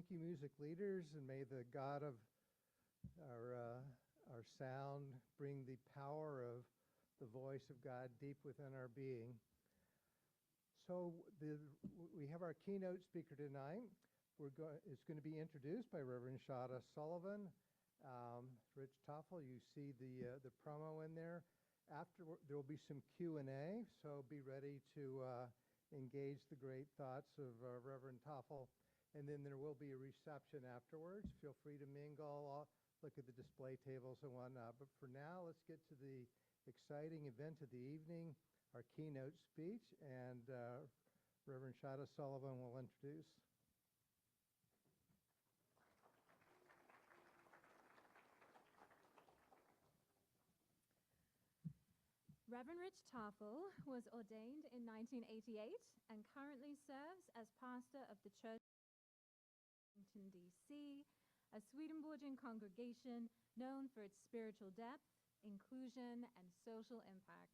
Thank you, music leaders, and may the God of our sound bring the power of the voice of God deep within our being. So we have our keynote speaker tonight. It's going to be introduced by Reverend Shada Sullivan. Rich Tafel, you see the promo in there. After there will be some Q&A, so be ready to engage the great thoughts of Reverend Tafel. And then there will be a reception afterwards. Feel free to mingle, look at the display tables and whatnot. But for now, let's get to the exciting event of the evening, our keynote speech, and Reverend Shada Sullivan will introduce. Reverend Rich Tafel was ordained in 1988 and currently serves as pastor of the Church of Washington, D.C., a Swedenborgian congregation known for its spiritual depth, inclusion, and social impact.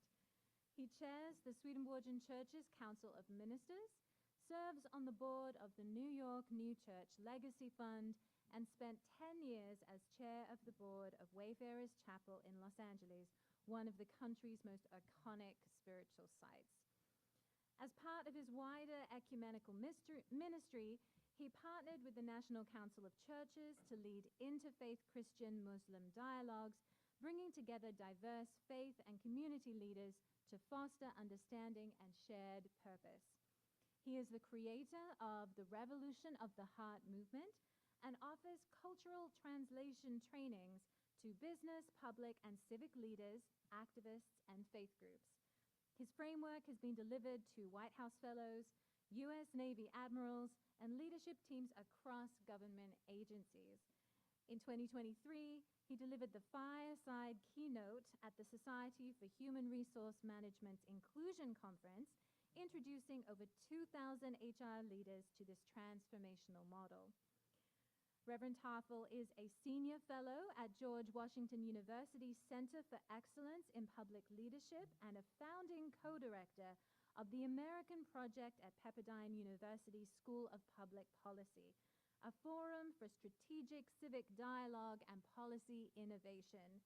He chairs the Swedenborgian Church's Council of Ministers, serves on the board of the New York New Church Legacy Fund, and spent 10 years as chair of the board of Wayfarers Chapel in Los Angeles, one of the country's most iconic spiritual sites. As part of his wider ecumenical ministry, he partnered with the National Council of Churches to lead interfaith Christian-Muslim dialogues, bringing together diverse faith and community leaders to foster understanding and shared purpose. He is the creator of the Revolution of the Heart movement and offers cultural translation trainings to business, public, and civic leaders, activists, and faith groups. His framework has been delivered to White House fellows, U.S. Navy admirals, and leadership teams across government agencies. In 2023, he delivered the fireside keynote at the Society for Human Resource Management's Inclusion Conference, introducing over 2,000 HR leaders to this transformational model. Reverend Tafel is a senior fellow at George Washington University's Center for Excellence in Public Leadership and a founding co-director of the American Project at Pepperdine University's School of Public Policy, a forum for strategic civic dialogue and policy innovation.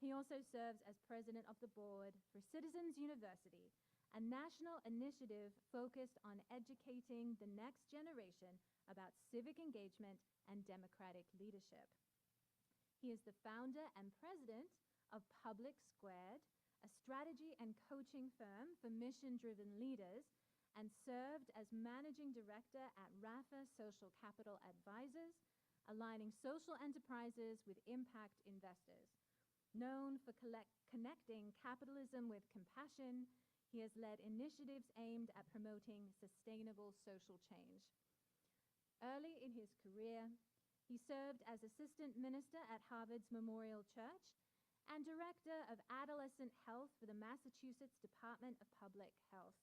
He also serves as president of the board for Citizens University, a national initiative focused on educating the next generation about civic engagement and democratic leadership. He is the founder and president of Public Squared, a strategy and coaching firm for mission-driven leaders, and served as managing director at Rafa Social Capital Advisors, aligning social enterprises with impact investors. Known for connecting capitalism with compassion, he has led initiatives aimed at promoting sustainable social change. Early in his career, he served as assistant minister at Harvard's Memorial Church and director of adolescent health for the Massachusetts Department of Public Health.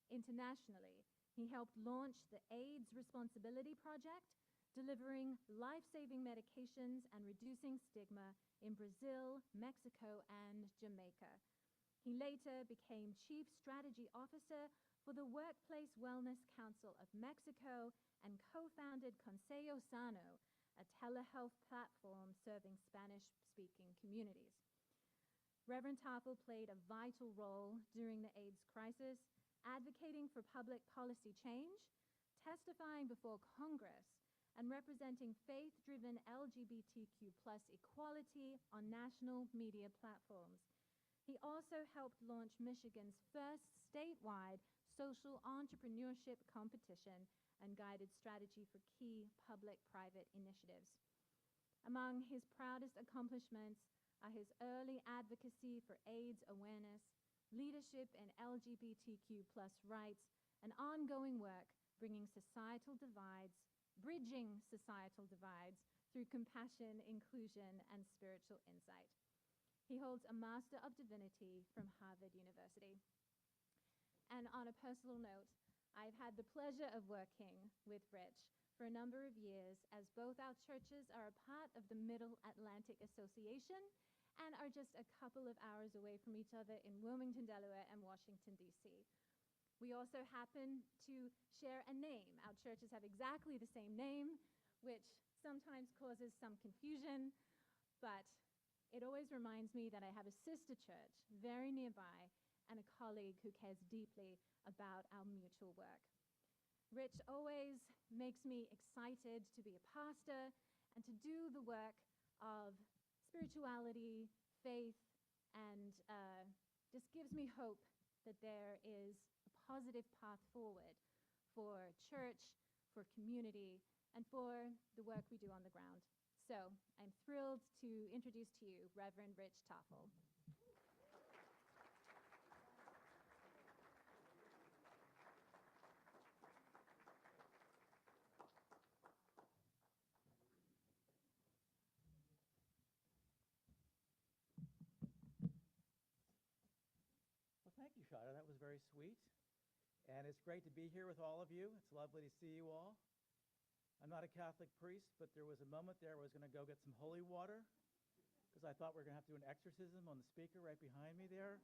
Internationally, he helped launch the AIDS Responsibility Project, delivering life-saving medications and reducing stigma in Brazil, Mexico, and Jamaica. He later became Chief Strategy Officer for the Workplace Wellness Council of Mexico and co-founded Consejo Sano, a telehealth platform serving Spanish-speaking communities. Reverend Tafel played a vital role during the AIDS crisis, advocating for public policy change, testifying before Congress, and representing faith-driven LGBTQ+ equality on national media platforms. He also helped launch Michigan's first statewide social entrepreneurship competition and guided strategy for key public-private initiatives. Among his proudest accomplishments are his early advocacy for AIDS awareness, leadership in LGBTQ+ rights, and ongoing work bringing bridging societal divides through compassion, inclusion, and spiritual insight. He holds a Master of Divinity from Harvard University. And on a personal note, I've had the pleasure of working with Rich for a number of years, as both our churches are a part of the Middle Atlantic Association and are just a couple of hours away from each other in Wilmington, Delaware, and Washington, D.C. We also happen to share a name. Our churches have exactly the same name, which sometimes causes some confusion, but it always reminds me that I have a sister church very nearby and a colleague who cares deeply about our mutual work. Rich always makes me excited to be a pastor and to do the work of spirituality, faith, and just gives me hope that there is a positive path forward for church, for community, and for the work we do on the ground. So I'm thrilled to introduce to you Reverend Rich Tafel. Thank you, Shada. That was very sweet. And it's great to be here with all of you. It's lovely to see you all. I'm not a Catholic priest, but there was a moment there where I was going to go get some holy water because I thought we were going to have to do an exorcism on the speaker right behind me there.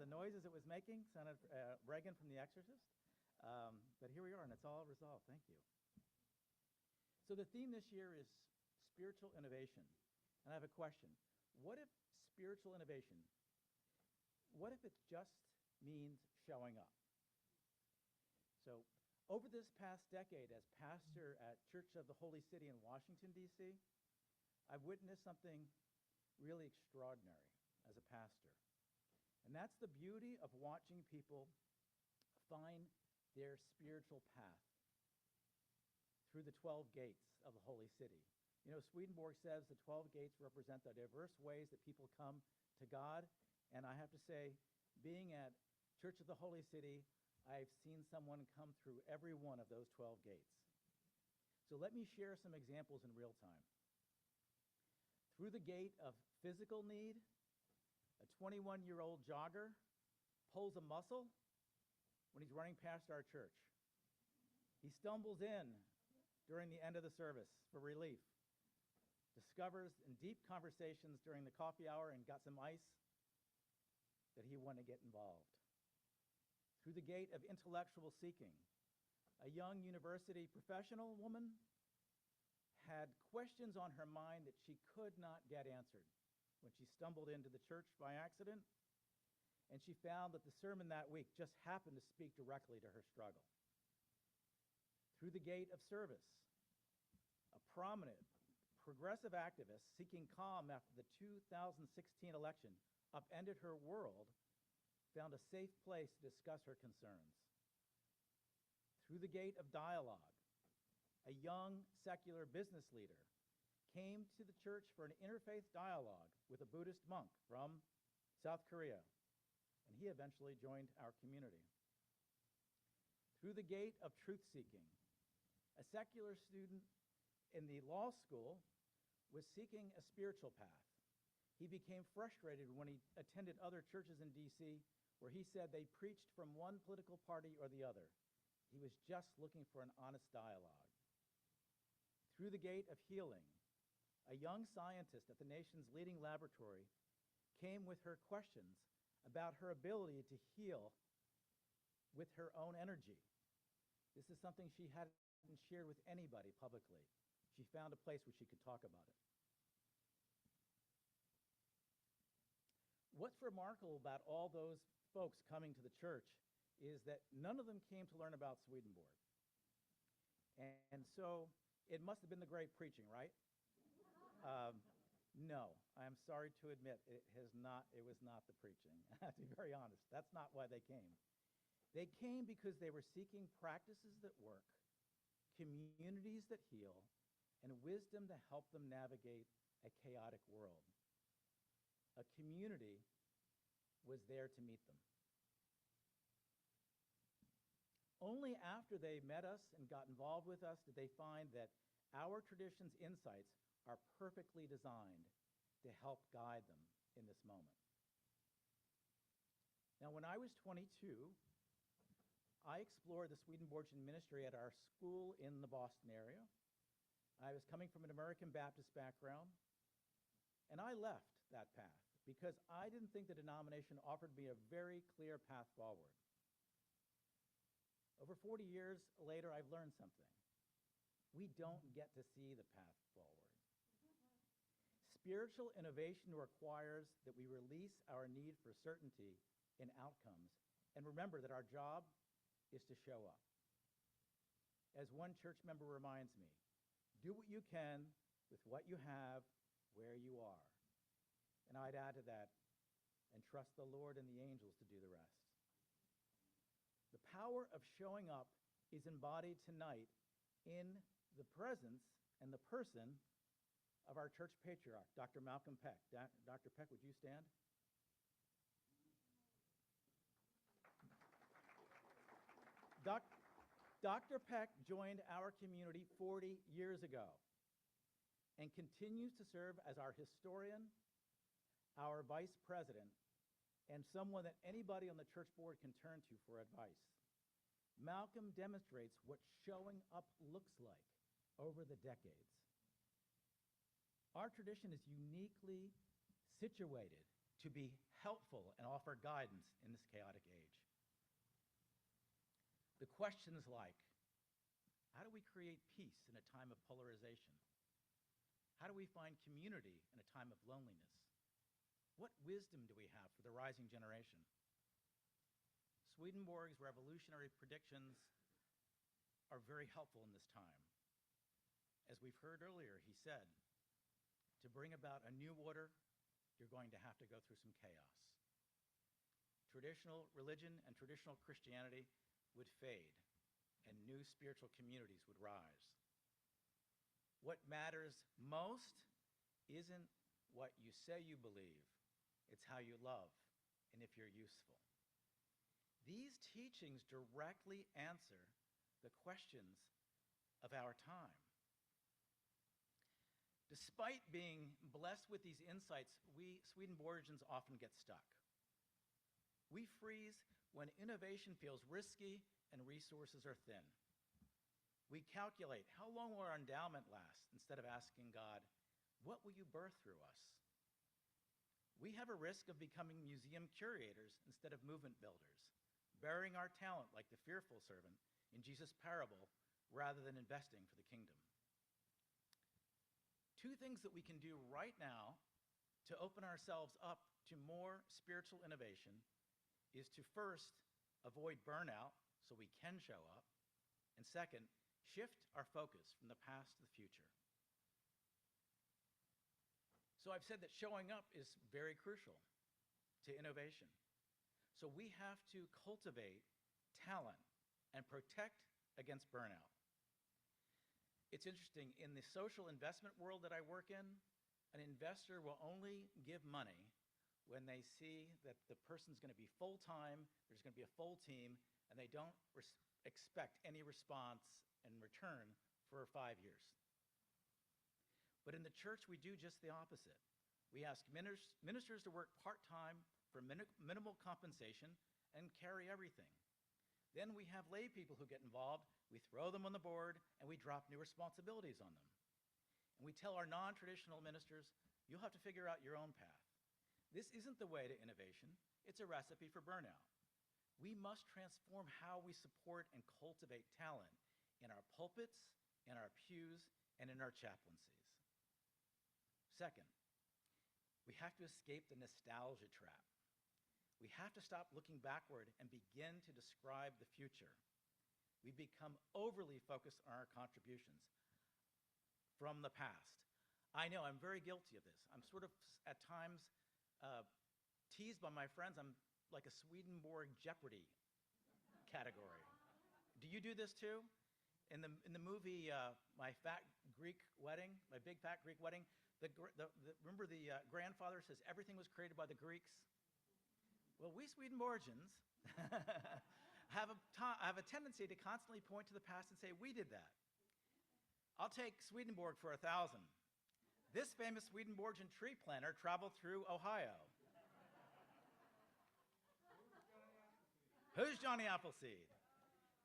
The noises it was making sounded Reagan from The Exorcist. But here we are, and it's all resolved. Thank you. So the theme this year is spiritual innovation. And I have a question. What if spiritual innovation, what if it just means showing up? So over this past decade as pastor at Church of the Holy City in Washington, D.C., I've witnessed something really extraordinary as a pastor. And that's the beauty of watching people find their spiritual path through the 12 gates of the Holy City. You know, Swedenborg says the 12 gates represent the diverse ways that people come to God. And I have to say, being at Church of the Holy City, I've seen someone come through every one of those 12 gates. So let me share some examples in real time. Through the gate of physical need, a 21-year-old jogger pulls a muscle when he's running past our church. He stumbles in during the end of the service for relief, discovers in deep conversations during the coffee hour and got some ice that he wanted to get involved. Through the gate of intellectual seeking, a young university professional woman had questions on her mind that she could not get answered when she stumbled into the church by accident, and she found that the sermon that week just happened to speak directly to her struggle. Through the gate of service, a prominent progressive activist seeking calm after the 2016 election upended her world, found a safe place to discuss her concerns. Through the gate of dialogue, a young secular business leader came to the church for an interfaith dialogue with a Buddhist monk from South Korea, and he eventually joined our community. Through the gate of truth-seeking, a secular student in the law school was seeking a spiritual path. He became frustrated when he attended other churches in D.C. where he said they preached from one political party or the other. He was just looking for an honest dialogue. Through the gate of healing, a young scientist at the nation's leading laboratory came with her questions about her ability to heal with her own energy. This is something she hadn't shared with anybody publicly. She found a place where she could talk about it. What's remarkable about all those folks coming to the church is that none of them came to learn about Swedenborg. And so it must have been the great preaching, right? No, I'm sorry to admit it was not the preaching. I have to be very honest. That's not why they came. They came because they were seeking practices that work, communities that heal, and wisdom to help them navigate a chaotic world. A community was there to meet them. Only after they met us and got involved with us did they find that our tradition's insights are perfectly designed to help guide them in this moment. Now, when I was 22, I explored the Swedenborgian ministry at our school in the Boston area. I was coming from an American Baptist background, and I left that path because I didn't think the denomination offered me a very clear path forward. Over 40 years later, I've learned something. We don't get to see the path forward. Spiritual innovation requires that we release our need for certainty in outcomes and remember that our job is to show up. As one church member reminds me, do what you can with what you have where you are. And I'd add to that, and trust the Lord and the angels to do the rest. The power of showing up is embodied tonight in the presence and the person of our church patriarch, Dr. Malcolm Peck. Dr. Peck, would you stand? Dr. Peck joined our community 40 years ago and continues to serve as our historian, our vice president, and someone that anybody on the church board can turn to for advice. Malcolm demonstrates what showing up looks like over the decades. Our tradition is uniquely situated to be helpful and offer guidance in this chaotic age. The questions like, how do we create peace in a time of polarization? How do we find community in a time of loneliness? What wisdom do we have for the rising generation? Swedenborg's revolutionary predictions are very helpful in this time. As we've heard earlier, he said, to bring about a new order, you're going to have to go through some chaos. Traditional religion and traditional Christianity would fade, and new spiritual communities would rise. What matters most isn't what you say you believe, it's how you love, and if you're useful. These teachings directly answer the questions of our time. Despite being blessed with these insights, we Swedenborgians often get stuck. We freeze when innovation feels risky and resources are thin. We calculate how long will our endowment last instead of asking God, what will you birth through us? We have a risk of becoming museum curators instead of movement builders, burying our talent like the fearful servant in Jesus' parable rather than investing for the kingdom. Two things that we can do right now to open ourselves up to more spiritual innovation is to first avoid burnout so we can show up, and second, shift our focus from the past to the future. So I've said that showing up is very crucial to innovation. So we have to cultivate talent and protect against burnout. It's interesting, in the social investment world that I work in, an investor will only give money when they see that the person's going to be full-time, there's going to be a full team, and they don't expect any response in return for 5 years. But in the church, we do just the opposite. We ask ministers to work part-time for minimal compensation and carry everything. Then we have lay people who get involved, we throw them on the board, and we drop new responsibilities on them. And we tell our non-traditional ministers, you'll have to figure out your own path. This isn't the way to innovation, it's a recipe for burnout. We must transform how we support and cultivate talent in our pulpits, in our pews, and in our chaplaincies. Second, we have to escape the nostalgia trap. We have to stop looking backward and begin to describe the future. We become overly focused on our contributions from the past. I know I'm very guilty of this. I'm sort of, at times, teased by my friends. I'm like a Swedenborg Jeopardy category. Do you do this too? In the movie, My Fat Greek Wedding, My Big Fat Greek Wedding, remember the grandfather says everything was created by the Greeks? Well, we Swedenborgians have a tendency to constantly point to the past and say, we did that. I'll take Swedenborg for 1,000. This famous Swedenborgian tree planter traveled through Ohio. Who's Johnny Appleseed?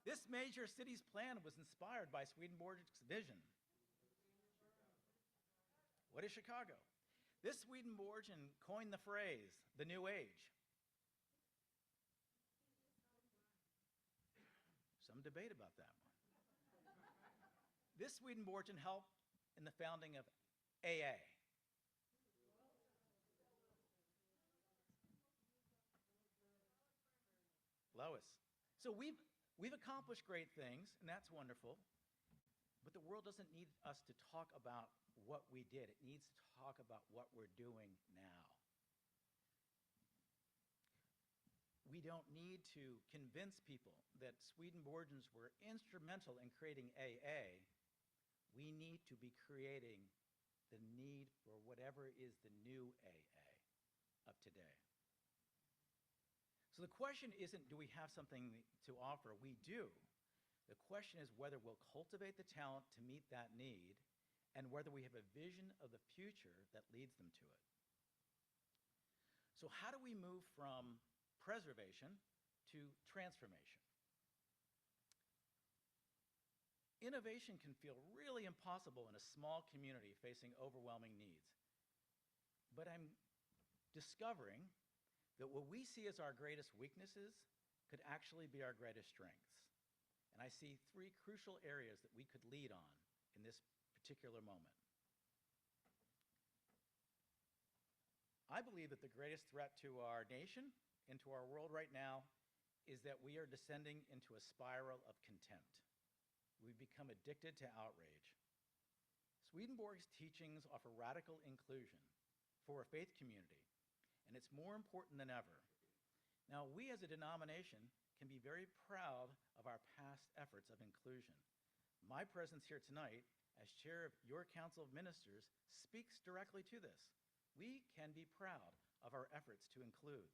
This major city's plan was inspired by Swedenborg's vision. What is Chicago? This Swedenborgian coined the phrase, the New Age. Some some debate about that one. This Swedenborgian helped in the founding of AA. Lois. So we've accomplished great things, and that's wonderful. But the world doesn't need us to talk about what we did. It needs to talk about what we're doing now. We don't need to convince people that Swedenborgians were instrumental in creating AA. We need to be creating the need for whatever is the new AA of today. So the question isn't, do we have something to offer? We do. The question is whether we'll cultivate the talent to meet that need and whether we have a vision of the future that leads them to it. So how do we move from preservation to transformation? Innovation can feel really impossible in a small community facing overwhelming needs. But I'm discovering that what we see as our greatest weaknesses could actually be our greatest strengths. And I see three crucial areas that we could lead on in this particular moment. I believe that the greatest threat to our nation and to our world right now is that we are descending into a spiral of contempt. We've become addicted to outrage. Swedenborg's teachings offer radical inclusion for a faith community, and it's more important than ever. Now, we as a denomination can be very proud of our past efforts of inclusion. My presence here tonight as chair of your Council of Ministers speaks directly to this. We can be proud of our efforts to include.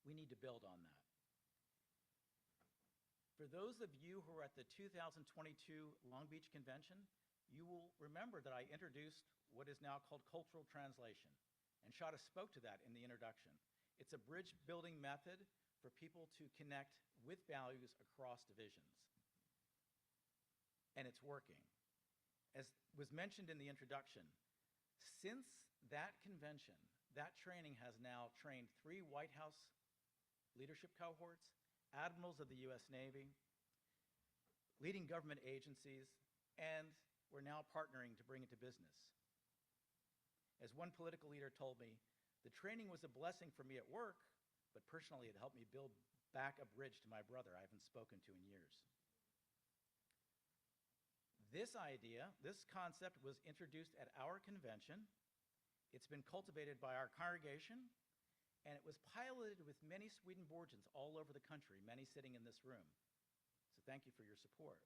We need to build on that. For those of you who were at the 2022 Long Beach Convention, you will remember that I introduced what is now called cultural translation, and Shada spoke to that in the introduction. It's a bridge-building method for people to connect with values across divisions. And it's working. As was mentioned in the introduction, since that convention, that training has now trained 3 White House leadership cohorts, admirals of the U.S. Navy, leading government agencies, and we're now partnering to bring it to business. As one political leader told me, the training was a blessing for me at work, but personally it helped me build back a bridge to my brother I haven't spoken to in years. This idea, this concept was introduced at our convention. It's been cultivated by our congregation, and it was piloted with many Swedenborgians all over the country, many sitting in this room. So thank you for your support.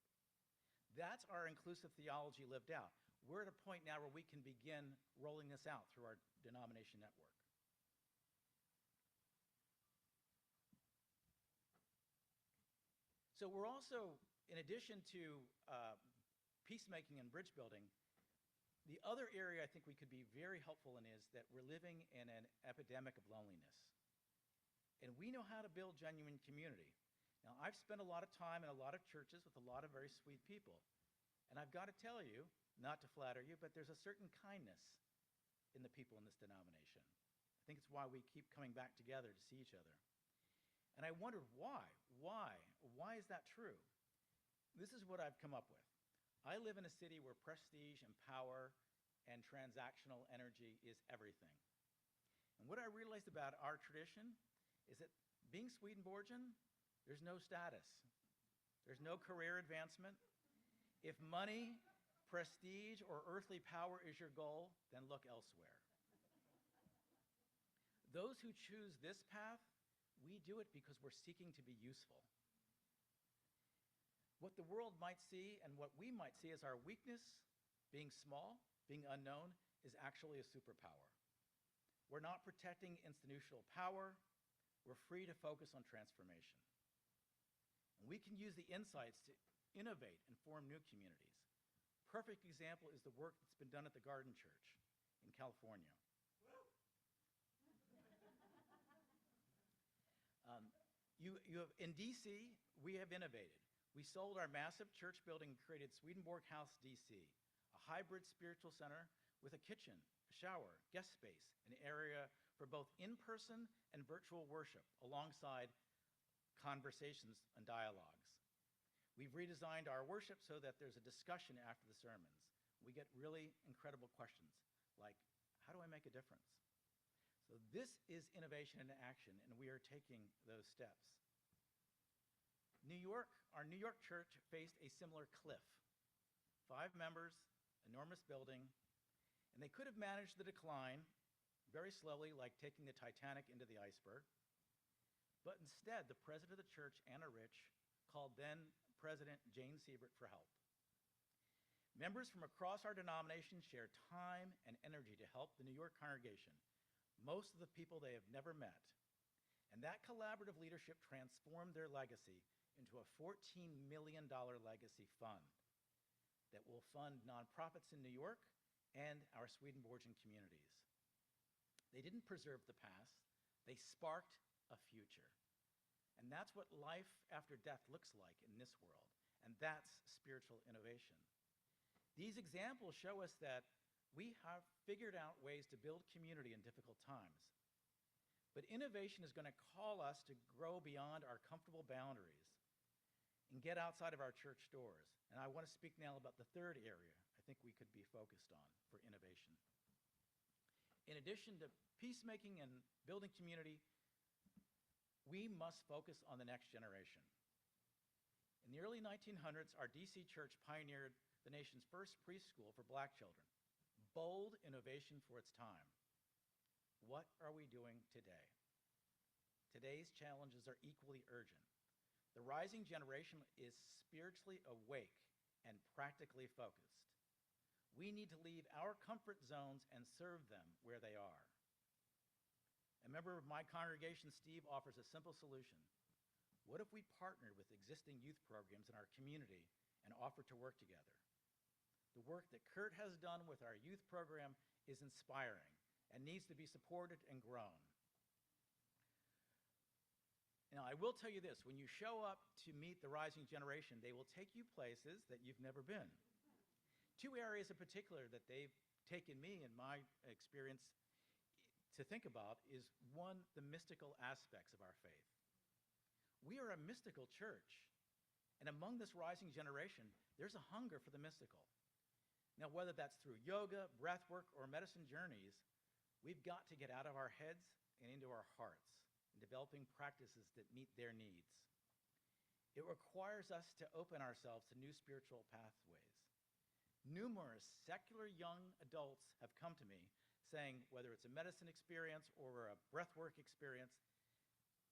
That's our inclusive theology lived out. We're at a point now where we can begin rolling this out through our denomination network. So we're also, in addition to peacemaking and bridge building, the other area I think we could be very helpful in is that we're living in an epidemic of loneliness. And we know how to build genuine community. Now, I've spent a lot of time in a lot of churches with a lot of very sweet people. And I've got to tell you, not to flatter you, but there's a certain kindness in the people in this denomination. I think it's why we keep coming back together to see each other. And I wondered why? Why is that true? This is what I've come up with. I live in a city where prestige and power and transactional energy is everything. And what I realized about our tradition is that being Swedenborgian, there's no status. There's no career advancement. If money, prestige, or earthly power is your goal, then look elsewhere. Those who choose this path, we do it because we're seeking to be useful. What the world might see and what we might see as our weakness, being small, being unknown, is actually a superpower. We're not protecting institutional power. We're free to focus on transformation. And we can use the insights to innovate and form new communities. Perfect example is the work that's been done at the Garden Church in California. In DC, we have innovated. We sold our massive church building and created Swedenborg House DC, a hybrid spiritual center with a kitchen, a shower, guest space, an area for both in-person and virtual worship, alongside conversations and dialogues. We've redesigned our worship so that there's a discussion after the sermons. We get really incredible questions like, how do I make a difference? So this is innovation in action, and we are taking those steps. Our New York church faced a similar cliff. 5 members, enormous building, and they could have managed the decline very slowly, like taking the Titanic into the iceberg. But instead, the president of the church, Anna Rich, called then President Jane Siebert for help. Members from across our denomination shared time and energy to help the New York congregation, most of the people they have never met. And that collaborative leadership transformed their legacy into a $14 million legacy fund that will fund nonprofits in New York and our Swedenborgian communities. They didn't preserve the past, they sparked a future. And that's what life after death looks like in this world, and that's spiritual innovation. These examples show us that we have figured out ways to build community in difficult times. But innovation is going to call us to grow beyond our comfortable boundaries and get outside of our church doors. And I want to speak now about the third area I think we could be focused on for innovation. In addition to peacemaking and building community, we must focus on the next generation. In the early 1900s, our DC church pioneered the nation's first preschool for Black children. Bold innovation for its time. What are we doing today? Today's challenges are equally urgent. The rising generation is spiritually awake and practically focused. We need to leave our comfort zones and serve them where they are. A member of my congregation, Steve, offers a simple solution. What if we partnered with existing youth programs in our community and offered to work together? The work that Kurt has done with our youth program is inspiring and needs to be supported and grown. Now, I will tell you this, when you show up to meet the rising generation, they will take you places that you've never been. 2 areas in particular that they've taken me in my experience to think about is, one, the mystical aspects of our faith. We are a mystical church, and among this rising generation, there's a hunger for the mystical. Now, whether that's through yoga, breathwork, or medicine journeys, we've got to get out of our heads and into our hearts in developing practices that meet their needs. It requires us to open ourselves to new spiritual pathways. Numerous secular young adults have come to me saying, whether it's a medicine experience or a breathwork experience,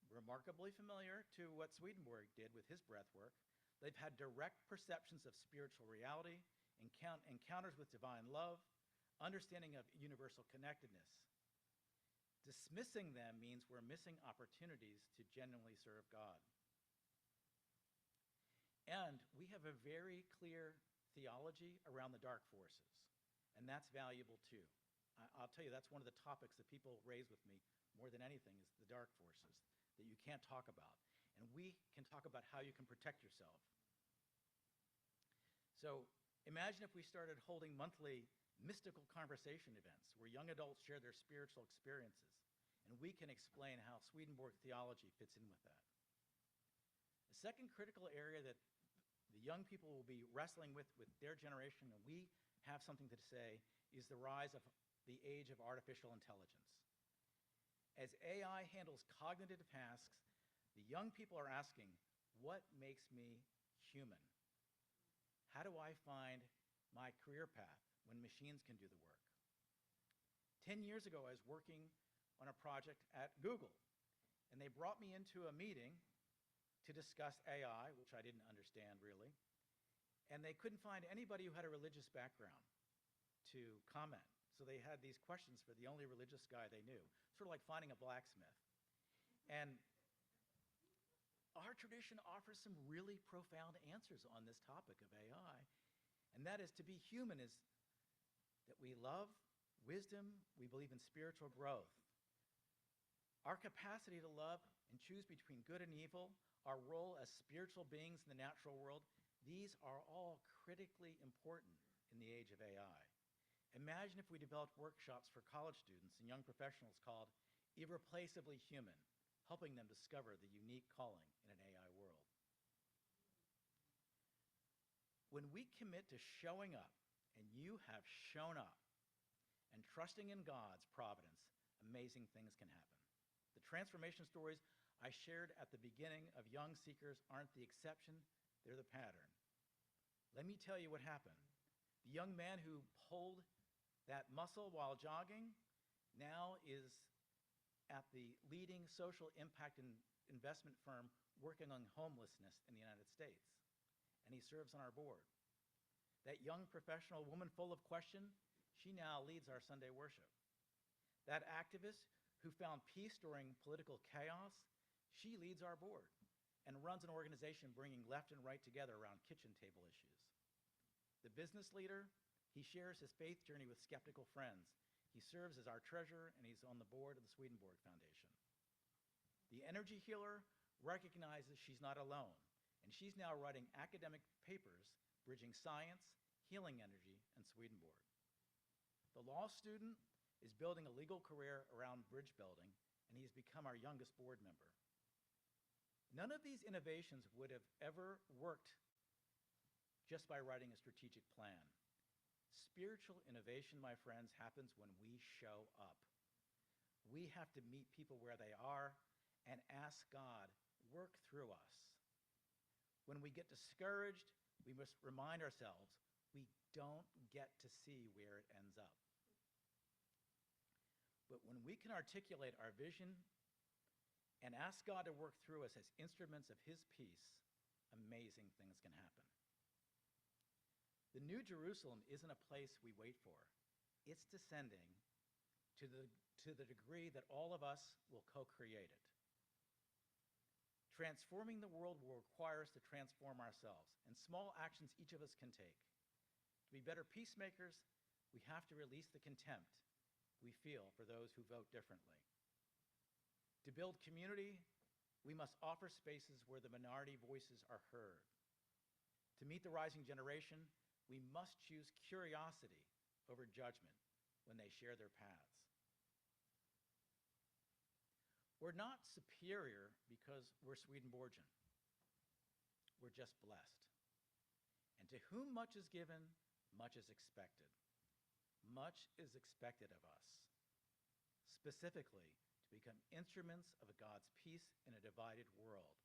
remarkably familiar to what Swedenborg did with his breathwork, they've had direct perceptions of spiritual reality, encounters with divine love, understanding of universal connectedness. Dismissing them means we're missing opportunities to genuinely serve God. And we have a very clear theology around the dark forces, and that's valuable too. I'll tell you, that's one of the topics that people raise with me more than anything is the dark forces that you can't talk about. And we can talk about how you can protect yourself. So imagine if we started holding monthly mystical conversation events where young adults share their spiritual experiences, and we can explain how Swedenborg theology fits in with that. The second critical area that the young people will be wrestling with their generation, and we have something to say, is the rise of the age of artificial intelligence. As AI handles cognitive tasks, the young people are asking, what makes me human? How do I find my career path when machines can do the work? 10 years ago, I was working on a project at Google, and they brought me into a meeting to discuss AI, which I didn't understand really, and they couldn't find anybody who had a religious background to comment. So they had these questions for the only religious guy they knew, sort of like finding a blacksmith. And our tradition offers some really profound answers on this topic of AI, and that is to be human is that we love wisdom, we believe in spiritual growth. Our capacity to love and choose between good and evil, our role as spiritual beings in the natural world, these are all critically important in the age of AI. Imagine if we developed workshops for college students and young professionals called Irreplaceably Human, helping them discover the unique calling in an AI world. When we commit to showing up, and you have shown up, and trusting in God's providence, amazing things can happen. The transformation stories I shared at the beginning of Young Seekers aren't the exception, they're the pattern. Let me tell you what happened. The young man who pulled that muscle while jogging now is at the leading social impact investment firm working on homelessness in the United States, and he serves on our board. That young professional woman full of question, she now leads our Sunday worship. That activist who found peace during political chaos, she leads our board and runs an organization bringing left and right together around kitchen table issues. The business leader, he shares his faith journey with skeptical friends. He serves as our treasurer, and he's on the board of the Swedenborg Foundation. The energy healer recognizes she's not alone, and she's now writing academic papers bridging science, healing energy, and Swedenborg. The law student is building a legal career around bridge building, and he's become our youngest board member. None of these innovations would have ever worked just by writing a strategic plan. Spiritual innovation, my friends, happens when we show up. We have to meet people where they are and ask God, work through us. When we get discouraged, we must remind ourselves we don't get to see where it ends up. But when we can articulate our vision and ask God to work through us as instruments of his peace, amazing things can happen. The New Jerusalem isn't a place we wait for. It's descending to the degree that all of us will co-create it. Transforming the world will require us to transform ourselves, and small actions each of us can take. To be better peacemakers, we have to release the contempt we feel for those who vote differently. To build community, we must offer spaces where the minority voices are heard. To meet the rising generation, we must choose curiosity over judgment when they share their paths. We're not superior because we're Swedenborgian. We're just blessed. And to whom much is given, much is expected. Much is expected of us, specifically to become instruments of God's peace in a divided world,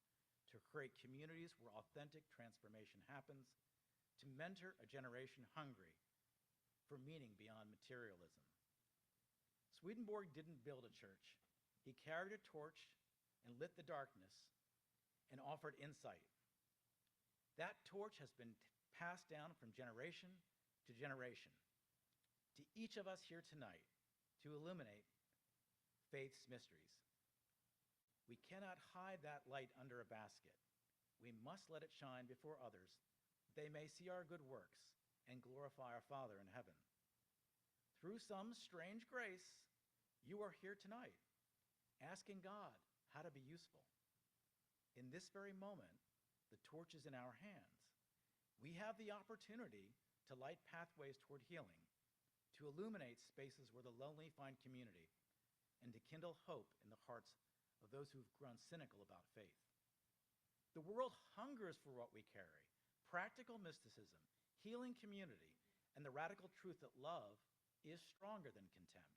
to create communities where authentic transformation happens, to mentor a generation hungry for meaning beyond materialism. Swedenborg didn't build a church. He carried a torch and lit the darkness and offered insight. That torch has been passed down from generation to generation to each of us here tonight to illuminate faith's mysteries. We cannot hide that light under a basket. We must let it shine before others. They may see our good works and glorify our Father in heaven. Through some strange grace, you are here tonight, asking God how to be useful. In this very moment, the torch is in our hands. We have the opportunity to light pathways toward healing, to illuminate spaces where the lonely find community, and to kindle hope in the hearts of those who've grown cynical about faith. The world hungers for what we carry: practical mysticism, healing community, and the radical truth that love is stronger than contempt.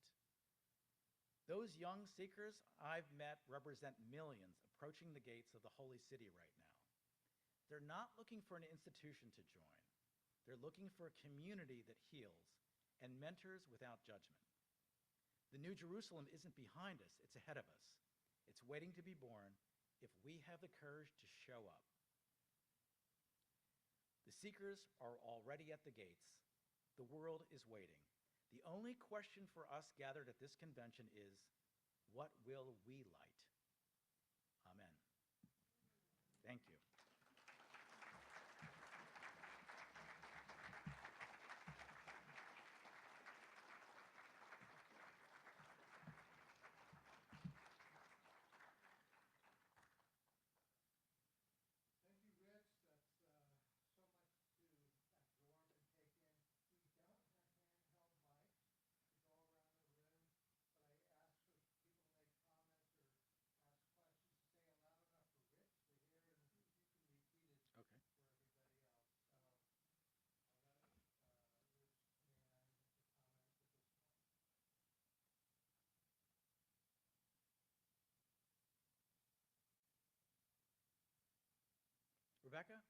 Those young seekers I've met represent millions approaching the gates of the holy city right now. They're not looking for an institution to join. They're looking for a community that heals and mentors without judgment. The New Jerusalem isn't behind us, it's ahead of us. It's waiting to be born if we have the courage to show up. The seekers are already at the gates. The world is waiting. The only question for us gathered at this convention is, what will we light? Amen. Thank you. Rebecca?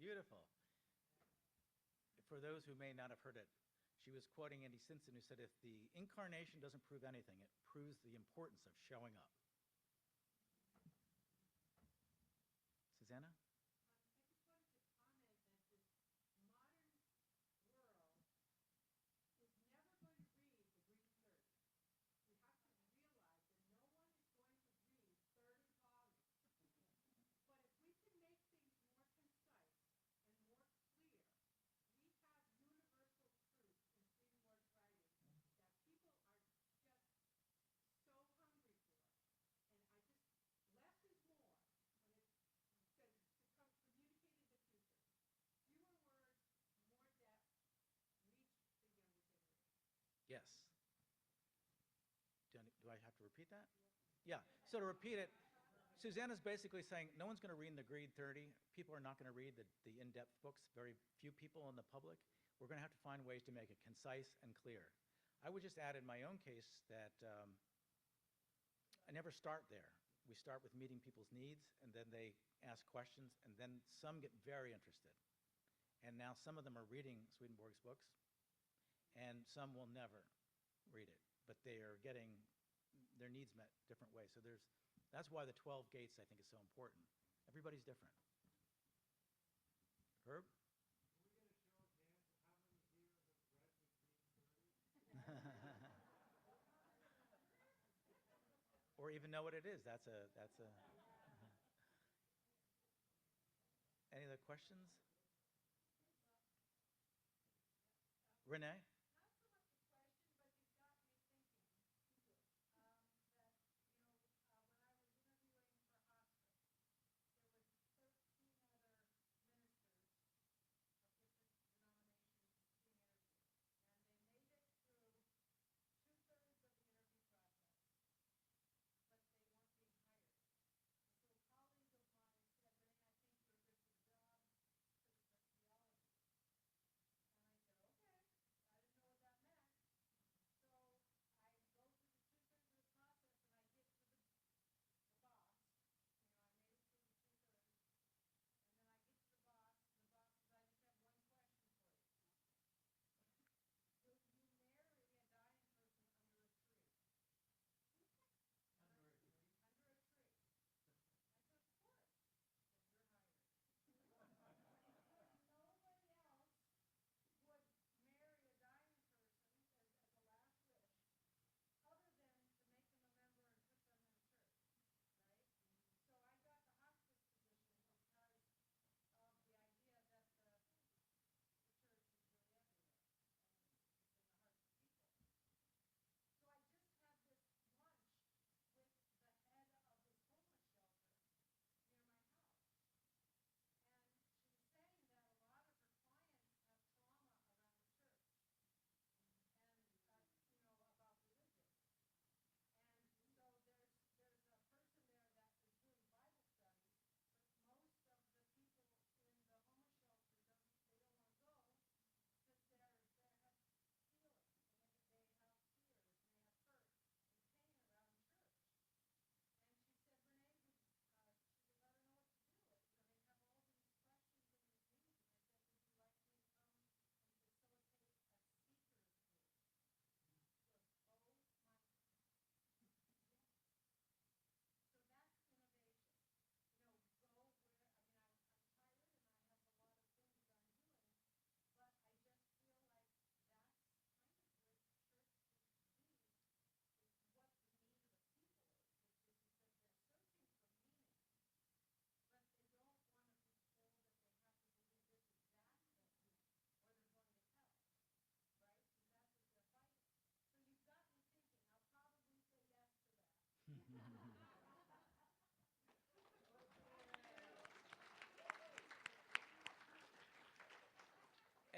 Beautiful. For those who may not have heard it, she was quoting Andy Simpson, who said, if the incarnation doesn't prove anything, it proves the importance of showing up. Susanna? Yes. Do I have to repeat that? Yeah. So to repeat it, Susanna's basically saying no one's going to read the Greed 30. People are not going to read the in-depth books. Very few people in the public. We're going to have to find ways to make it concise and clear. I would just add in my own case that I never start there. We start with meeting people's needs, and then they ask questions, and then some get very interested. And now some of them are reading Swedenborg's books, and some will never read it, but they are getting their needs met different ways. So that's why the 12 gates, I think, is so important. Everybody's different. Herb? Or even know what it is. That's a Any other questions? Renee?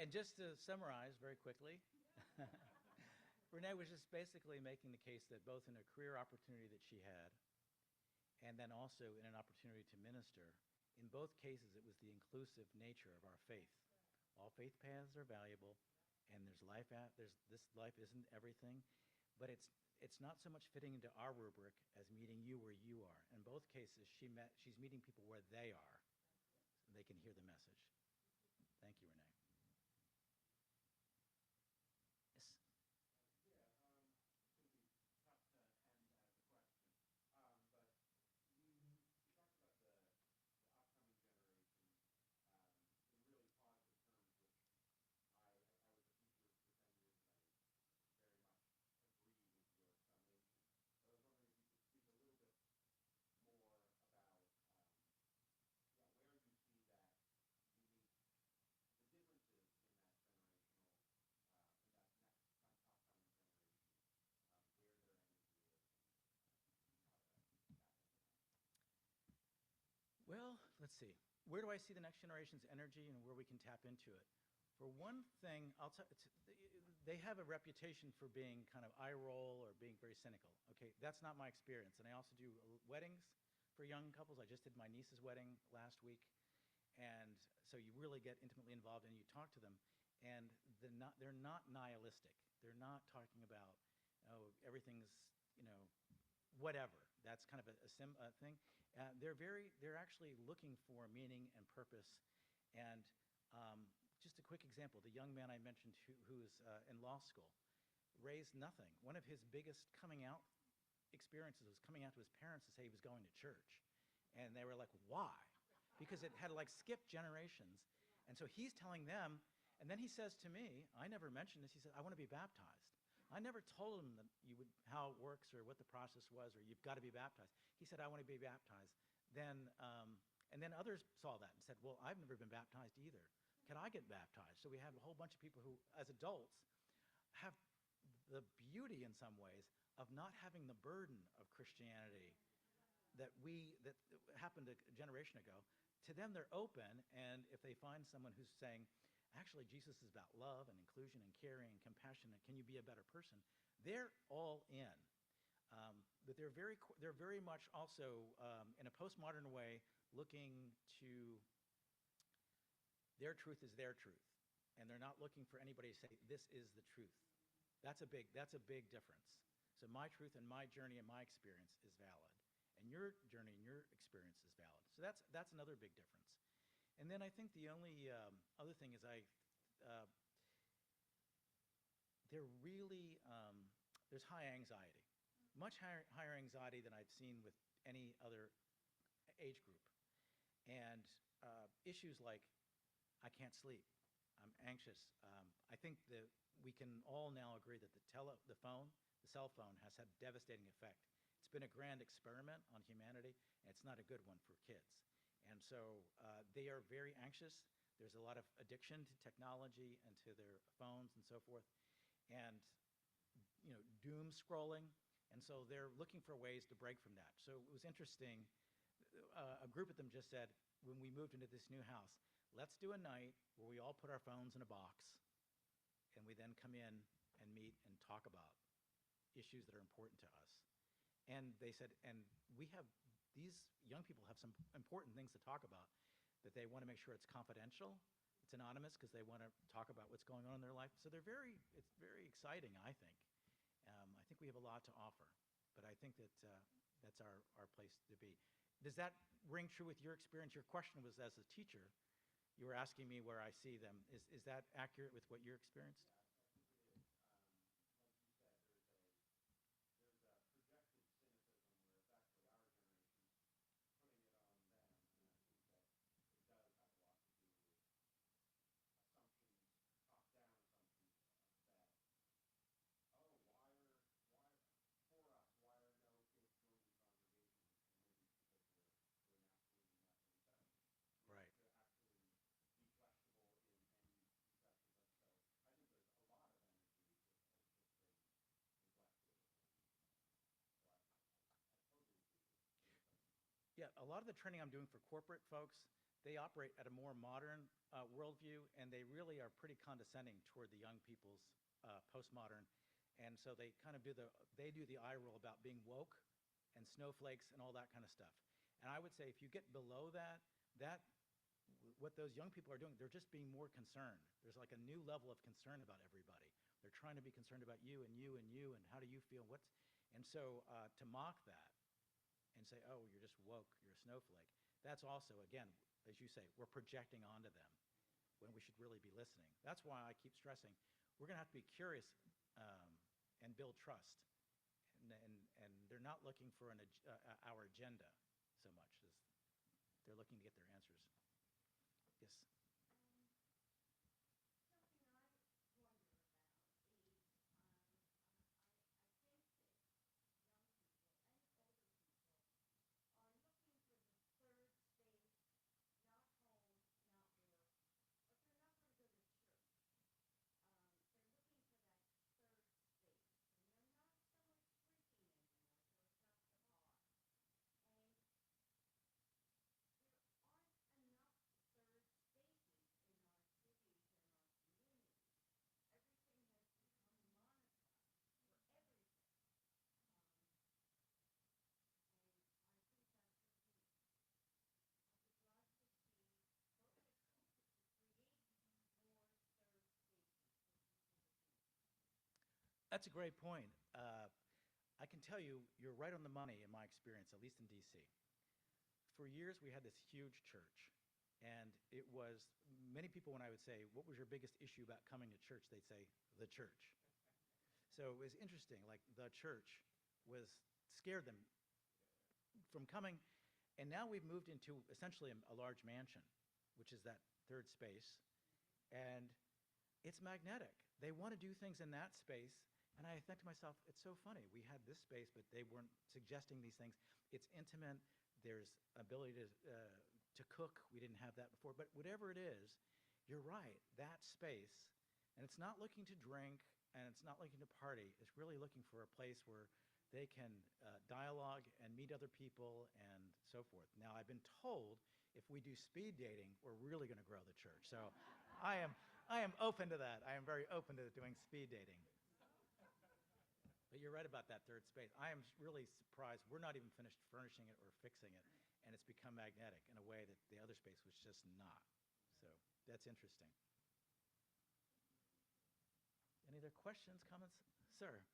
And just to summarize very quickly, Renee was just basically making the case that both in a career opportunity that she had and then also in an opportunity to minister, in both cases it was the inclusive nature of our faith. All faith paths are valuable, and there's this life isn't everything, but it's not so much fitting into our rubric as meeting you where you are. In both cases, she's meeting people where they are, so they can hear the message. Thank you, Renee. Yes. Well, let's see. Where do I see the next generation's energy and where we can tap into it? For one thing, they have a reputation for being kind of eye roll or being very cynical. Okay, that's not my experience. And I also do weddings for young couples. I just did my niece's wedding last week. And so you really get intimately involved and you talk to them. And they're not nihilistic. They're not talking about, oh, everything's, whatever. That's kind of a thing. They're actually looking for meaning and purpose. And just a quick example, the young man I mentioned who's in law school raised nothing. One of his biggest coming out experiences was coming out to his parents to say he was going to church. And they were like, why? Because it had skipped generations. And so he's telling them, and then he says to me, I never mentioned this, he said, I want to be baptized. I never told him that how it works or what the process was or you've got to be baptized. He said, I want to be baptized. And then others saw that and said, well, I've never been baptized either. Can I get baptized? So we have a whole bunch of people who, as adults, have the beauty in some ways of not having the burden of Christianity that happened a generation ago. To them, they're open, and if they find someone who's saying, actually, Jesus is about love and inclusion and caring and compassion, and can you be a better person? They're all in. But they're very much also, in a postmodern way, looking to their truth is their truth. And they're not looking for anybody to say, this is the truth. That's a big difference. So my truth and my journey and my experience is valid. And your journey and your experience is valid. So that's another big difference. And then I think the only other thing is there's high anxiety, much higher anxiety than I've seen with any other age group. And issues like, I can't sleep, I'm anxious. I think that we can all now agree that the cell phone has had a devastating effect. It's been a grand experiment on humanity, and it's not a good one for kids. And so they are very anxious. There's a lot of addiction to technology and to their phones and so forth. And, doom scrolling. And so they're looking for ways to break from that. So it was interesting. A group of them just said, when we moved into this new house, let's do a night where we all put our phones in a box, and we then come in and meet and talk about issues that are important to us. And they said, and these young people have some important things to talk about, but they want to make sure it's confidential, it's anonymous, because they want to talk about what's going on in their life. So it's very exciting, I think. I think we have a lot to offer, but I think that that's our place to be. Does that ring true with your experience? Your question was, as a teacher, you were asking me where I see them. Is that accurate with what you're experienced? Right. Yeah, a lot of the training I'm doing for corporate folks, they operate at a more modern worldview, and they really are pretty condescending toward the young people's postmodern. And so they kind of do the eye roll about being woke and snowflakes and all that kind of stuff. And I would say if you get below that what those young people are doing, they're just being more concerned. There's like a new level of concern about everybody. They're trying to be concerned about you and you and you and how do you feel, and so to mock that and say, oh, you're just woke, you're a snowflake, that's also, again, as you say, we're projecting onto them when we should really be listening. That's why I keep stressing, we're gonna have to be curious and build trust. And they're not looking for our agenda so much as they're looking to get their answers. Yes. That's a great point. I can tell you, you're right on the money in my experience, at least in DC. For years, we had this huge church. And it was, many people, when I would say, what was your biggest issue about coming to church, they'd say, the church. So it was interesting, like the church scared them from coming. And now we've moved into essentially a large mansion, which is that third space. And it's magnetic. They want to do things in that space. And I think to myself, it's so funny. We had this space, but they weren't suggesting these things. It's intimate. There's ability to cook. We didn't have that before. But whatever it is, you're right. That space, and it's not looking to drink, and it's not looking to party. It's really looking for a place where they can dialogue and meet other people and so forth. Now, I've been told if we do speed dating, we're really going to grow the church. So I am open to that. I am very open to doing speed dating. But you're right about that third space. I am really surprised. We're not even finished furnishing it or fixing it, and it's become magnetic in a way that the other space was just not. So that's interesting. Any other questions, comments? Sir?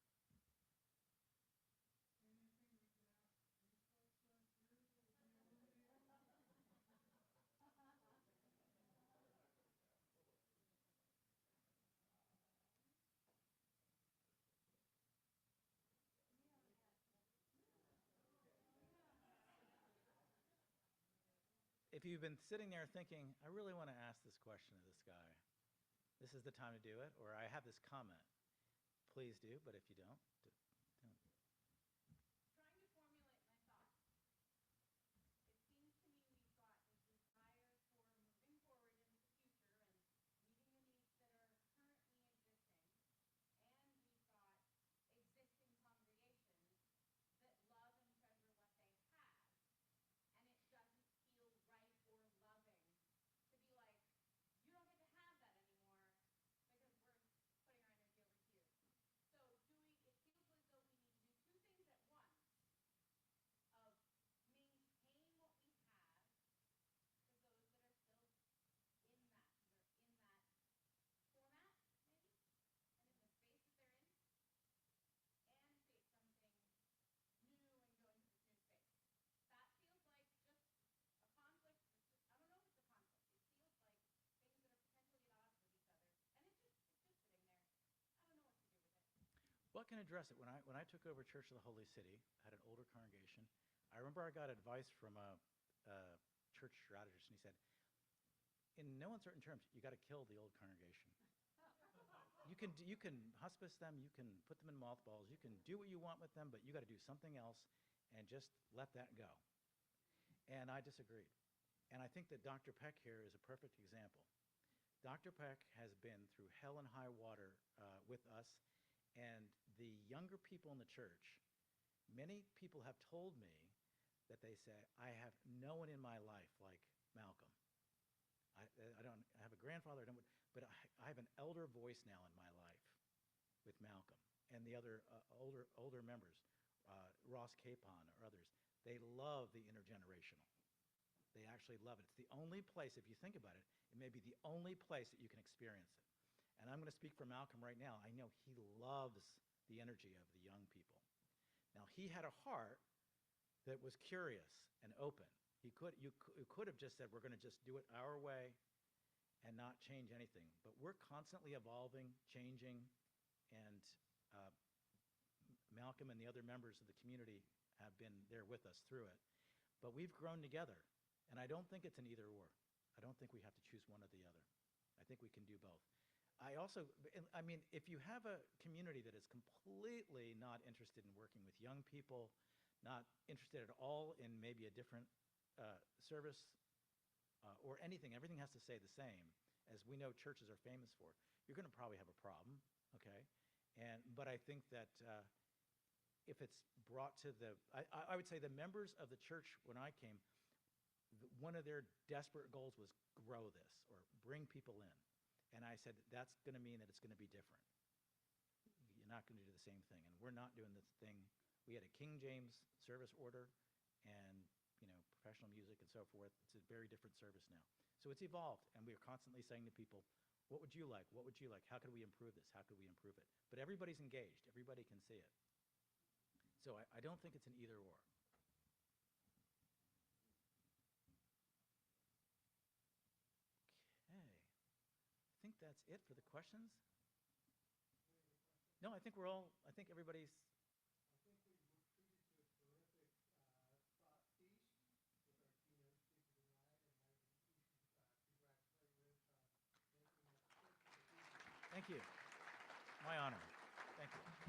If you've been sitting there thinking, I really want to ask this question to this guy, this is the time to do it, or I have this comment, please do, but if you don't, don't. What can address it? When I took over Church of the Holy City, I had an older congregation. I remember I got advice from a church strategist, and he said, in no uncertain terms, you got to kill the old congregation. You can hospice them, you can put them in mothballs, you can do what you want with them, but you got to do something else and just let that go. And I disagreed. And I think that Dr. Peck here is a perfect example. Dr. Peck has been through hell and high water with us. And the younger people in the church, many people have told me that they say, I have no one in my life like Malcolm. I have a grandfather, but I have an elder voice now in my life with Malcolm and the other older members, Ross Capon or others. They love the intergenerational. They actually love it. It's the only place, if you think about it, it may be the only place that you can experience it. And I'm going to speak for Malcolm right now. I know he loves the energy of the young people. Now, he had a heart that was curious and open. You could have just said, we're going to just do it our way and not change anything. But we're constantly evolving, changing, and Malcolm and the other members of the community have been there with us through it. But we've grown together, and I don't think it's an either or. I don't think we have to choose one or the other. I think we can do both. I mean, if you have a community that is completely not interested in working with young people, not interested at all in maybe a different service or anything, everything has to stay the same, as we know churches are famous for, you're going to probably have a problem, okay? But I think that if it's brought to I would say the members of the church when I came, one of their desperate goals was grow this or bring people in. And I said, that's going to mean that it's going to be different. You're not going to do the same thing. And we're not doing this thing. We had a King James service order and, professional music and so forth. It's a very different service now. So it's evolved, and we are constantly saying to people, what would you like? What would you like? How could we improve this? How could we improve it? But everybody's engaged. Everybody can see it. So I don't think it's an either or. I think that's it for the questions. No, I think everybody's. Thank you. My honor. Thank you.